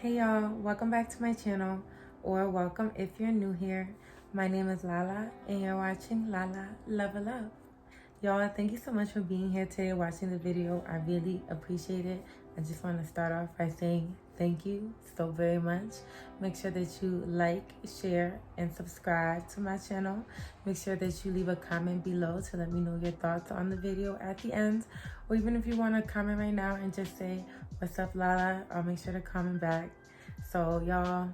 Hey y'all, welcome back to my channel, or welcome if you're new here. My name is Lala and you're watching Lala Level Up. Y'all, thank you so much for being here today watching the video. I really appreciate it. I just want to start off by saying thank you so very much. Make sure that you like, share, and subscribe to my channel. Make sure that you leave a comment below to let me know your thoughts on the video at the end. Or even if you want to comment right now and just say, "What's up, Lala?" I'll make sure to comment back. So y'all,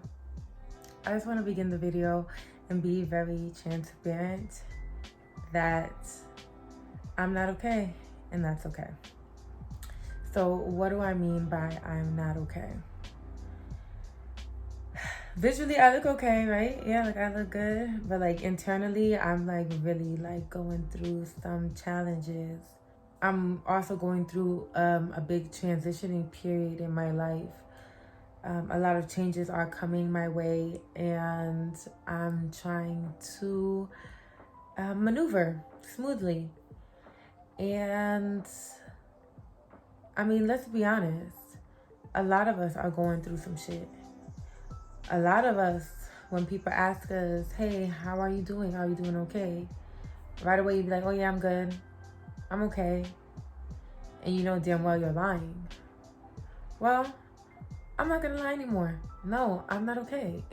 I just want to begin the video and be very transparent that I'm not okay, and that's okay. So what do I mean by I'm not okay? Visually, I look okay, right? Yeah, like I look good. But like internally, I'm like really like going through some challenges. I'm also going through a big transitioning period in my life. A lot of changes are coming my way, and I'm trying to maneuver smoothly. And I mean, let's be honest. A lot of us are going through some shit. A lot of us, when people ask us, "Hey, how are you doing? Are you doing okay?" Right away, you be like, "Oh yeah, I'm good. I'm okay." And you know damn well you're lying. Well, I'm not gonna lie anymore. No, I'm not okay.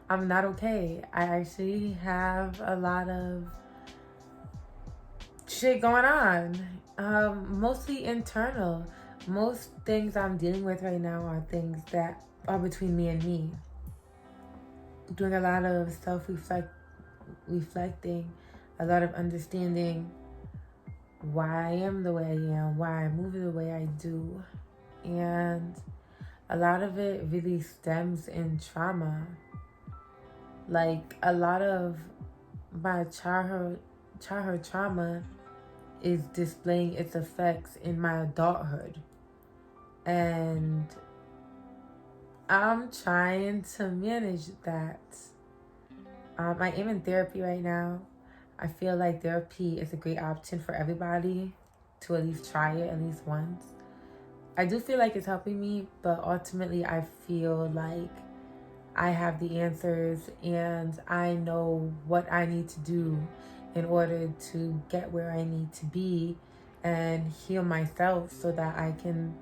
I'm not okay. I actually have a lot of shit going on. Mostly internal. Most things I'm dealing with right now are things that are between me and me. Doing a lot of reflecting, a lot of understanding why I am the way I am, why I move the way I do. And a lot of it really stems in trauma. Like a lot of my childhood trauma is displaying its effects in my adulthood. And I'm trying to manage that. I am in therapy right now. I feel like therapy is a great option for everybody to at least try it at least once. I do feel like it's helping me, but ultimately I feel like I have the answers and I know what I need to do in order to get where I need to be and heal myself so that I can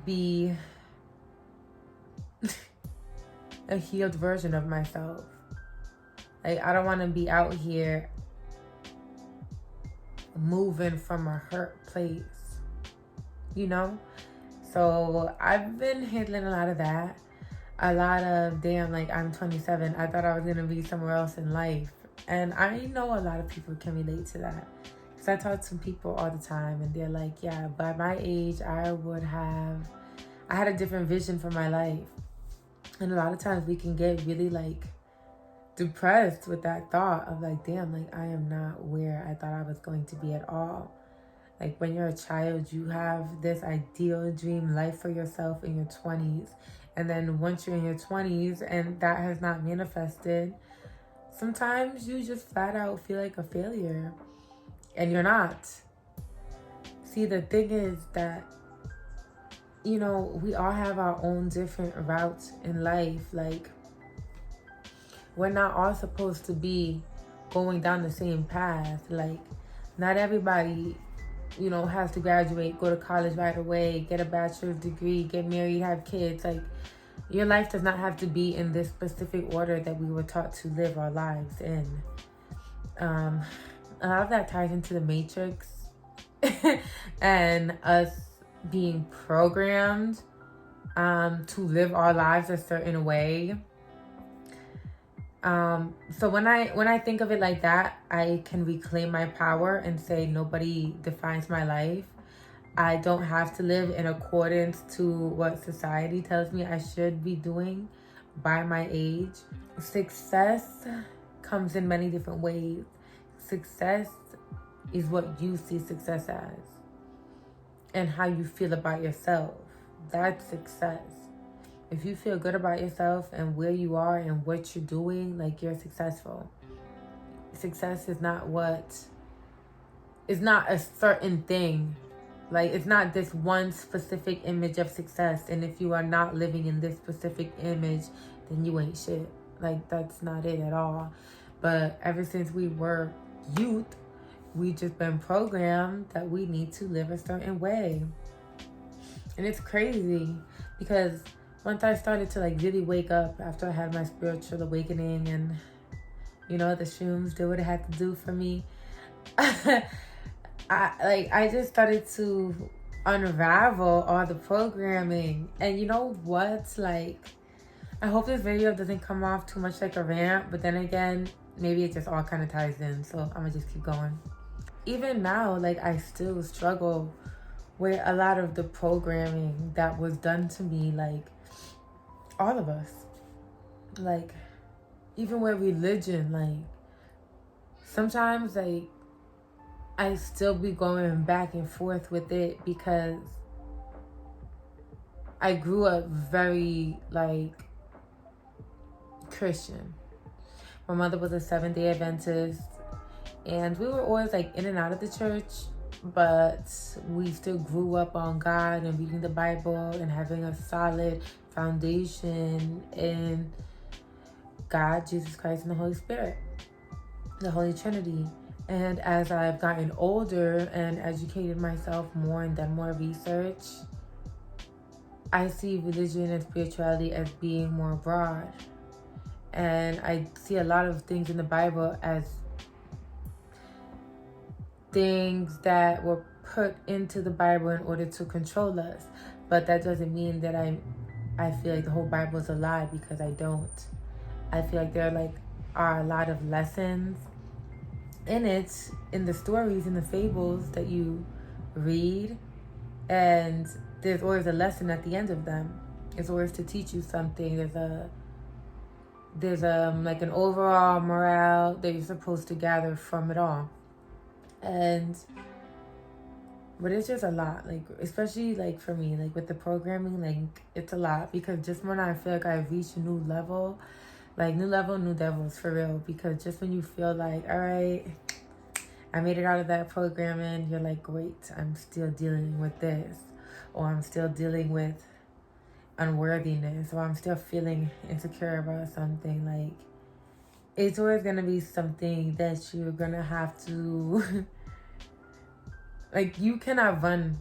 be a healed version of myself. Like, I don't want to be out here moving from a hurt place, you know? So I've been handling a lot of that. A lot of, damn, like I'm 27. I thought I was going to be somewhere else in life. And I know a lot of people can relate to that. Because I talk to people all the time and they're like, yeah, by my age, I had a different vision for my life. And a lot of times we can get really like depressed with that thought of like, damn, like I am not where I thought I was going to be at all. Like when you're a child, you have this ideal dream life for yourself in your 20s. And then once you're in your 20s and that has not manifested, sometimes you just flat out feel like a failure. And you're not. See, the thing is that, you know, we all have our own different routes in life. Like, we're not all supposed to be going down the same path. Like, not everybody, you know, has to graduate, go to college right away, get a bachelor's degree, get married, have kids. Like, your life does not have to be in this specific order that we were taught to live our lives in. A lot of that ties into the Matrix and us being programmed to live our lives a certain way. So when I think of it like that, I can reclaim my power and say nobody defines my life. I don't have to live in accordance to what society tells me I should be doing by my age. Success comes in many different ways. Success is what you see success as and how you feel about yourself. That's success. If you feel good about yourself and where you are and what you're doing, like you're successful. Success is not a certain thing Like, it's not this one specific image of success. And if you are not living in this specific image, then you ain't shit. Like, that's not it at all. But ever since we were youth, we just been programmed that we need to live a certain way. And it's crazy because once I started to like really wake up after I had my spiritual awakening and, you know, the shrooms did what it had to do for me. I just started to unravel all the programming. And you know what? Like, I hope this video doesn't come off too much like a rant, but then again, maybe it just all kind of ties in. So I'm gonna just keep going. Even now, like, I still struggle with a lot of the programming that was done to me, like all of us. Like, even with religion, like sometimes like I still be going back and forth with it because I grew up very like Christian. My mother was a Seventh-day Adventist, and we were always like in and out of the church, but we still grew up on God and reading the Bible and having a solid foundation in God, Jesus Christ, and the Holy Spirit, the Holy Trinity. And as I've gotten older and educated myself more and done more research, I see religion and spirituality as being more broad. And I see a lot of things in the Bible as things that were put into the Bible in order to control us. But that doesn't mean that I feel like the whole Bible is a lie, because I don't. I feel like there are a lot of lessons in it, in the stories, in the fables that you read, and there's always a lesson at the end of them. It's always to teach you something. There's like an overall morale that you're supposed to gather from it all. But it's just a lot, like, especially like for me, like with the programming, like it's a lot, because just when I feel like I've reached a new level, like new level, new devils, for real. Because just when you feel like, all right, I made it out of that programming, you're like, great, I'm still dealing with this, or I'm still dealing with unworthiness, or I'm still feeling insecure about something. Like, it's always gonna be something that you're gonna have to like, you cannot run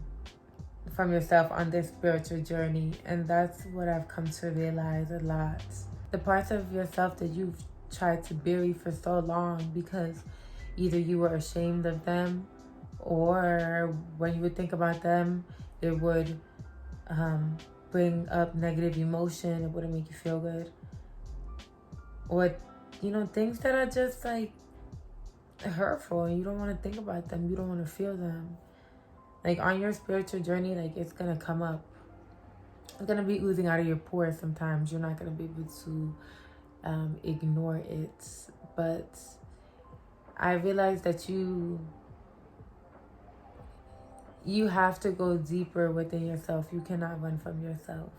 from yourself on this spiritual journey. And that's what I've come to realize a lot. The parts of yourself that you've tried to bury for so long because either you were ashamed of them, or when you would think about them, it would bring up negative emotion. It wouldn't make you feel good. Or, you know, things that are just like hurtful, and you don't want to think about them. You don't want to feel them. Like, on your spiritual journey, like, it's going to come up. It's going to be oozing out of your pores sometimes. You're not going to be able to ignore it. But I realized that you have to go deeper within yourself. You cannot run from yourself.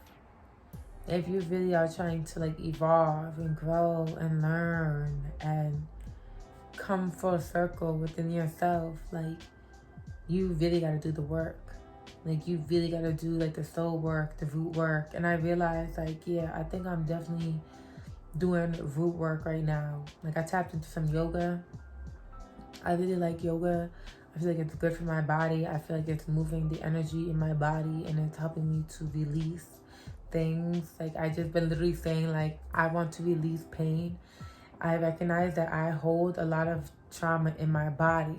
If you really are trying to like evolve and grow and learn and come full circle within yourself, like, you really got to do the work. Like, you really got to do like the soul work, the root work. And I realized, like, yeah, I think I'm definitely doing root work right now. Like, I tapped into some yoga. I really like yoga. I feel like it's good for my body. I feel like it's moving the energy in my body, and it's helping me to release things. Like, I just been literally saying, like, I want to release pain. I recognize that I hold a lot of trauma in my body.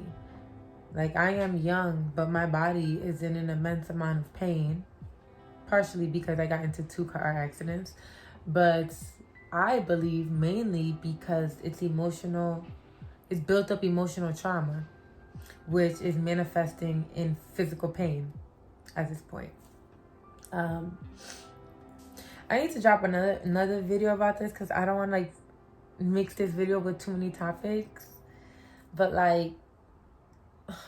Like, I am young, but my body is in an immense amount of pain, partially because I got into 2 car accidents, but I believe mainly because it's emotional. It's built up emotional trauma, which is manifesting in physical pain at this point. I need to drop another video about this, because I don't want to like mix this video with too many topics. But like,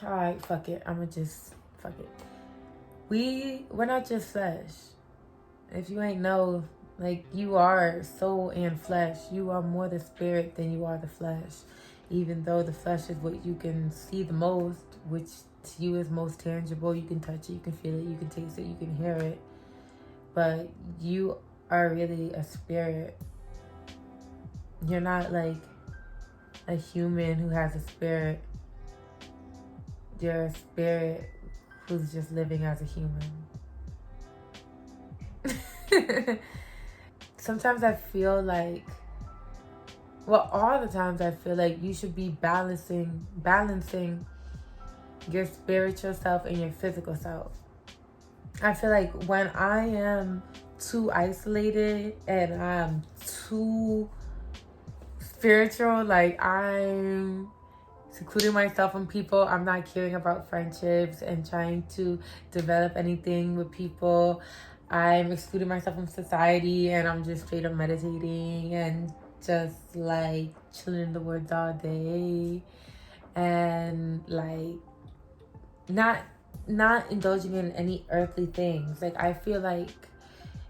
all right, fuck it. I'ma just fuck it. We're not just flesh. If you ain't know, like, you are soul and flesh. You are more the spirit than you are the flesh. Even though the flesh is what you can see the most, which to you is most tangible. You can touch it, you can feel it, you can taste it, you can hear it. But you are really a spirit. You're not like a human who has a spirit. You're a spirit who's just living as a human. Sometimes I feel like, well, all the times I feel like you should be balancing your spiritual self and your physical self. I feel like when I am too isolated and I'm too spiritual, like I'm secluding myself from people, I'm not caring about friendships and trying to develop anything with people, I'm excluding myself from society and I'm just straight up meditating and just like chilling in the woods all day and like not indulging in any earthly things. Like I feel like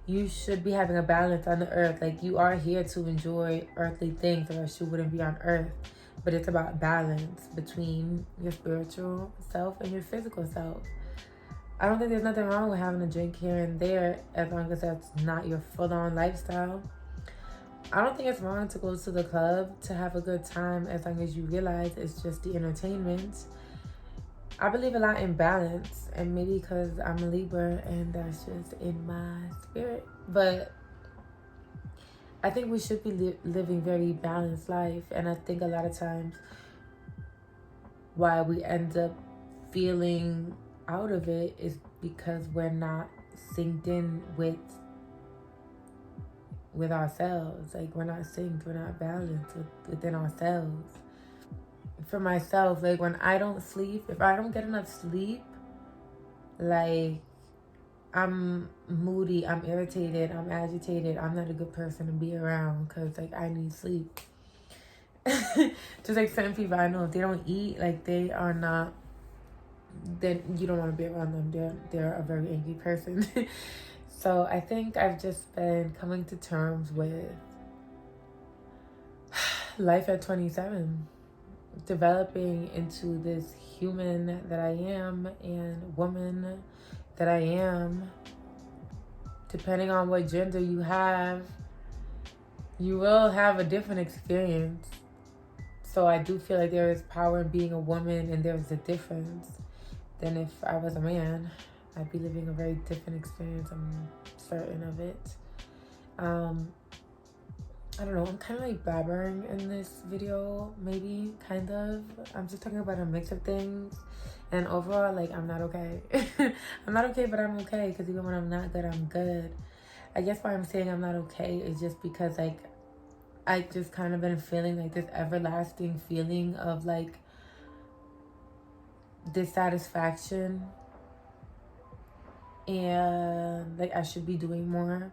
you should be having a balance on the earth. Like you are here to enjoy earthly things or else you wouldn't be on earth. But it's about balance between your spiritual self and your physical self. I don't think there's nothing wrong with having a drink here and there as long as that's not your full-on lifestyle. I don't think it's wrong to go to the club to have a good time as long as you realize it's just the entertainment. I believe a lot in balance, and maybe because I'm a Libra and that's just in my spirit. But I think we should be living very balanced life, and I think a lot of times why we end up feeling out of it is because we're not synced in with ourselves. Like we're not synced, we're not balanced within ourselves. For myself, like when I don't sleep, if I don't get enough sleep, like I'm moody, I'm irritated, I'm agitated, I'm not a good person to be around because like I need sleep. Just like certain people I know, if they don't eat, like they are not, then you don't want to be around them. They're a very angry person. So I think I've just been coming to terms with life at 27. Developing into this human that I am and woman that I am. Depending on what gender you have, you will have a different experience. So I do feel like there is power in being a woman, and there's a difference than if I was a man. I'd be living a very different experience. I'm certain of it. I don't know, I'm kind of like blabbering in this video, maybe, kind of. I'm just talking about a mix of things. And overall, like, I'm not okay. I'm not okay, but I'm okay. Because even when I'm not good, I'm good. I guess why I'm saying I'm not okay is just because, like, I just kind of been feeling, like, this everlasting feeling of, like, dissatisfaction. And, like, I should be doing more.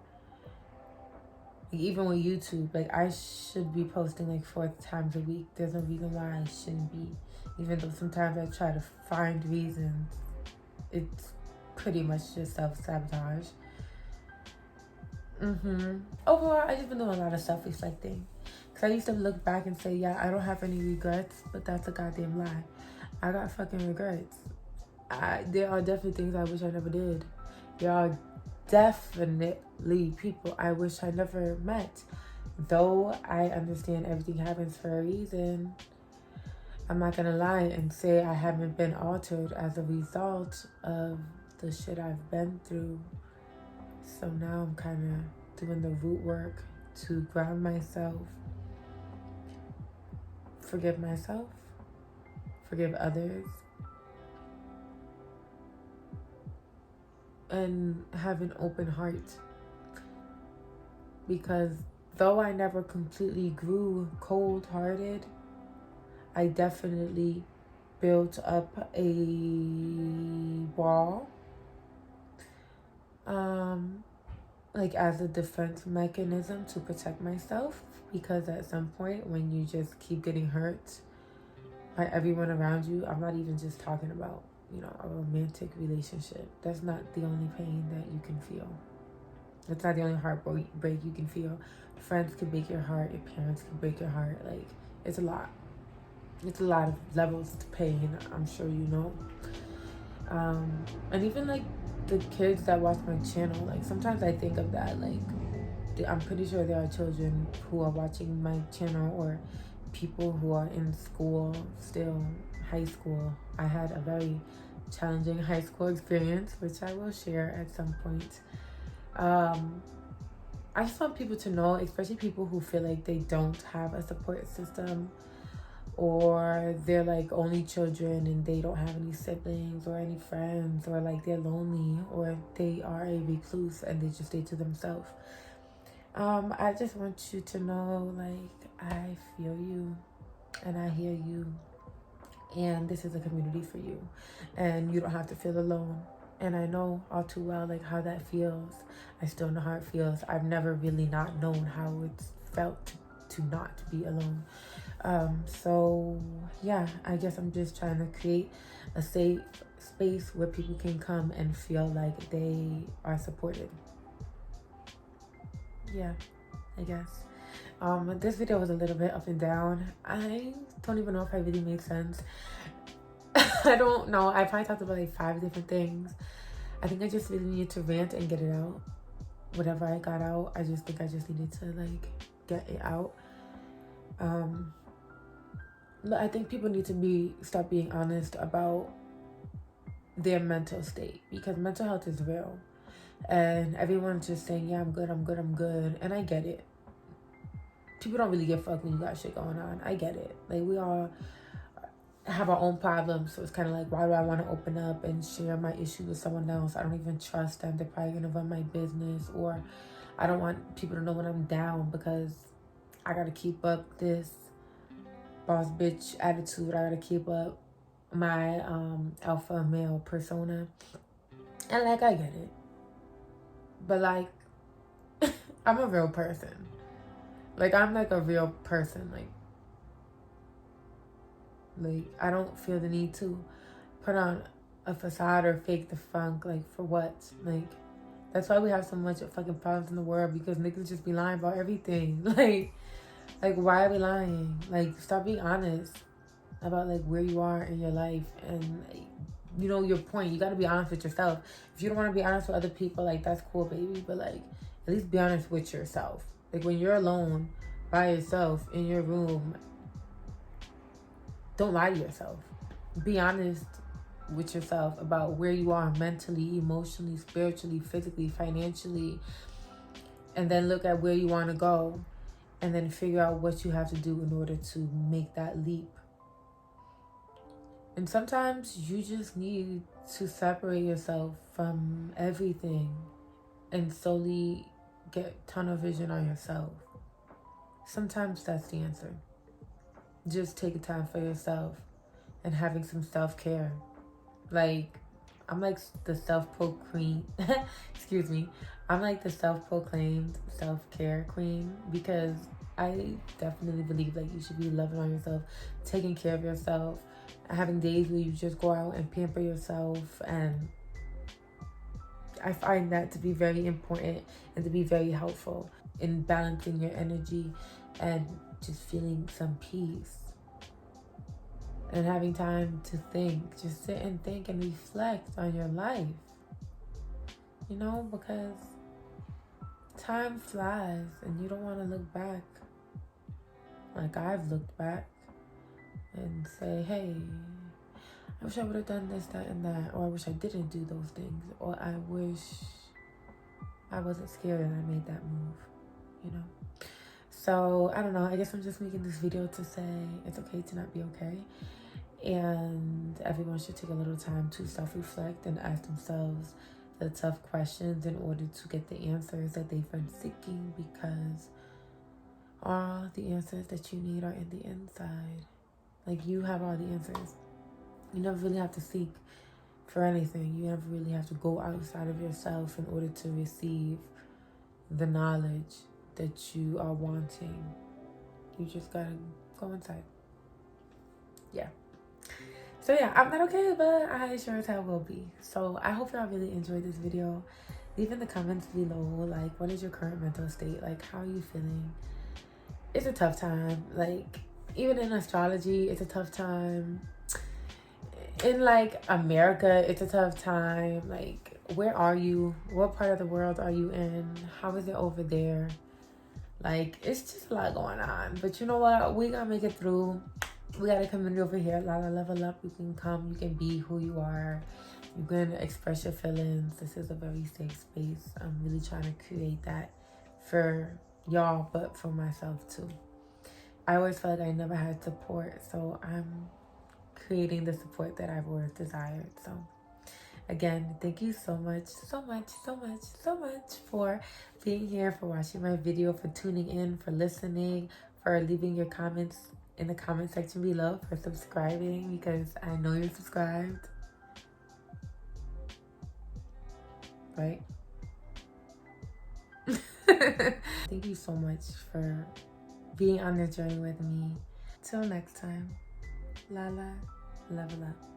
Even with YouTube, like I should be posting like 4 times a week. There's no reason why I shouldn't be. Even though sometimes I try to find reasons, it's pretty much just self-sabotage. Overall, I just been doing a lot of self-reflecting. Because I used to look back and say, yeah, I don't have any regrets, but that's a goddamn lie. I got fucking regrets. There are definitely things I wish I never did. There are definitely people I wish I never met. Though I understand everything happens for a reason, I'm not gonna lie and say I haven't been altered as a result of the shit I've been through. So now I'm kind of doing the root work to ground myself, forgive myself, forgive others, and have an open heart. Because though I never completely grew cold-hearted, I definitely built up a wall, like as a defense mechanism to protect myself. Because at some point when you just keep getting hurt by everyone around you, I'm not even just talking about, you know, a romantic relationship. That's not the only pain that you can feel. That's not the only heartbreak you can feel. Friends can break your heart. Your parents can break your heart. Like, it's a lot. It's a lot of levels to pay, and I'm sure you know. And even like the kids that watch my channel, like sometimes I think of that, like I'm pretty sure there are children who are watching my channel, or people who are in school still, high school. I had a very challenging high school experience, which I will share at some point. I just want people to know, especially people who feel like they don't have a support system, or they're like only children and they don't have any siblings or any friends, or like they're lonely, or they are a recluse and they just stay to themselves. I just want you to know, like, I feel you and I hear you, and this is a community for you, and you don't have to feel alone. And I know all too well like how that feels. I still know how it feels. I've never really not known how it's felt to not be alone. So yeah, I guess I'm just trying to create a safe space where people can come and feel like they are supported. Yeah, I guess. This video was a little bit up and down. I don't even know if I really made sense. I don't know. I probably talked about like 5 different things. I think I just really needed to rant and get it out. Whatever I got out, I just think I just needed to like get it out. I think people need to stop being honest about their mental state, because mental health is real. And everyone's just saying, yeah, I'm good, I'm good, I'm good. And I get it. People don't really give a fuck when you got shit going on. I get it. Like, we all have our own problems. So it's kind of like, why do I want to open up and share my issue with someone else? I don't even trust them. They're probably going to run my business. Or I don't want people to know when I'm down, because I got to keep up this boss bitch attitude. I got to keep up my alpha male persona. And like, I get it. But like, I'm a real person. Like, I'm like a real person. Like, I don't feel the need to put on a facade or fake the funk. Like, for what? Like, that's why we have so much fucking problems in the world, because niggas just be lying about everything. Like, why are we lying? Like, stop being honest about like where you are in your life, and you know your point. You got to be honest with yourself. If you don't want to be honest with other people, like, that's cool, baby, but like, at least be honest with yourself. Like, when you're alone by yourself in your room, don't lie to yourself. Be honest with yourself about where you are mentally, emotionally, spiritually, physically, financially, and then look at where you want to go, and then figure out what you have to do in order to make that leap. And sometimes you just need to separate yourself from everything and solely get tunnel vision on yourself. Sometimes that's the answer. Just take a time for yourself and having some self-care. Like, I'm like the self-proclaimed, excuse me, I'm like the self-proclaimed self-care queen, because I definitely believe like you should be loving on yourself, taking care of yourself, having days where you just go out and pamper yourself. And I find that to be very important and to be very helpful in balancing your energy and just feeling some peace. And having time to think, just sit and think and reflect on your life. You know, because time flies and you don't want to look back. Like, I've looked back and say, hey, I wish I would have done this, that, and that. Or I wish I didn't do those things. Or I wish I wasn't scared and I made that move, you know? So, I don't know. I guess I'm just making this video to say it's okay to not be okay. And everyone should take a little time to self-reflect and ask themselves the tough questions in order to get the answers that they've been seeking, because all the answers that you need are in the inside. Like, you have all the answers. You never really have to seek for anything. You never really have to go outside of yourself in order to receive the knowledge that you are wanting. You just gotta go inside. Yeah. So yeah, I'm not okay, but I sure as hell will be. So I hope y'all really enjoyed this video. Leave in the comments below, like, what is your current mental state? Like, how are you feeling? It's a tough time. Like, even in astrology, it's a tough time. In like America, it's a tough time. Like, where are you? What part of the world are you in? How is it over there? Like, it's just a lot going on. But you know what? We gotta make it through. We got a community over here, LALA Level Up. You can come, you can be who you are. You can express your feelings. This is a very safe space. I'm really trying to create that for y'all, but for myself too. I always felt like I never had support, so I'm creating the support that I've always desired. So again, thank you so much for being here, for watching my video, for tuning in, for listening, for leaving your comments in the comment section below, for subscribing, because I know you're subscribed, right? Thank you so much for being on this journey with me. Till next time, LALA, level up.